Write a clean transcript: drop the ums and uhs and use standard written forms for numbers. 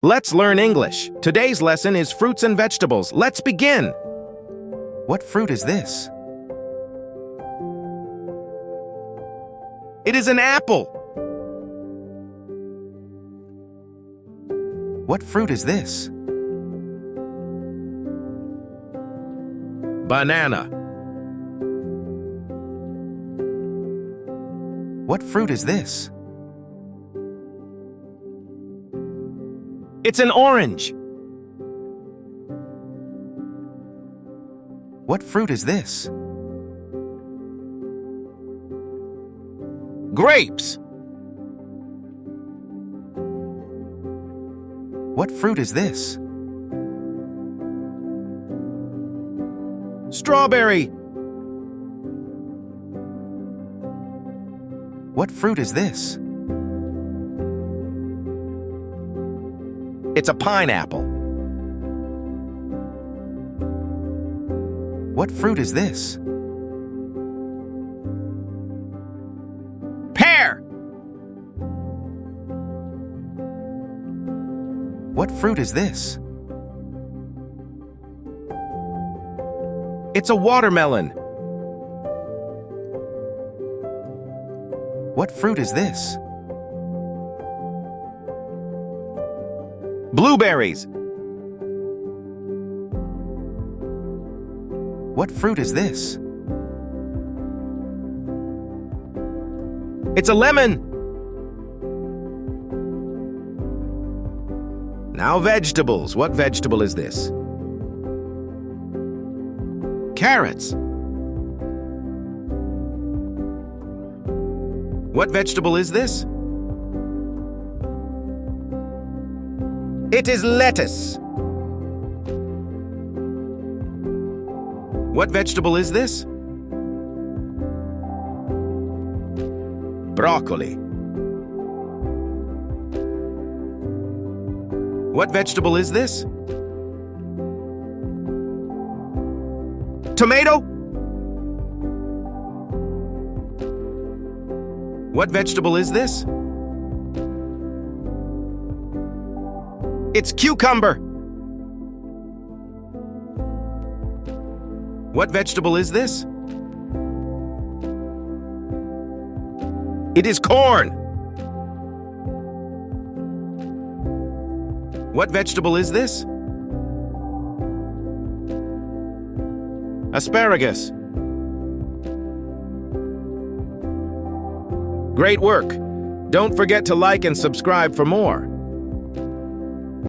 Let's learn English. Today's lesson is fruits and vegetables. Let's begin. What fruit is this? It is an apple. What fruit is this? Banana. What fruit is this? It's an orange. What fruit is this? Grapes. What fruit is this? Strawberry. What fruit is this? It's a pineapple. What fruit is this? Pear. What fruit is this? It's a watermelon. What fruit is this? Blueberries. What fruit is this? It's a lemon. Now vegetables. What vegetable is this? Carrots. What vegetable is this? It is lettuce. What vegetable is this? Broccoli. What vegetable is this? Tomato? What vegetable is this? It's cucumber. What vegetable is this? It is corn. What vegetable is this? Asparagus. Great work. Don't forget to like and subscribe for more.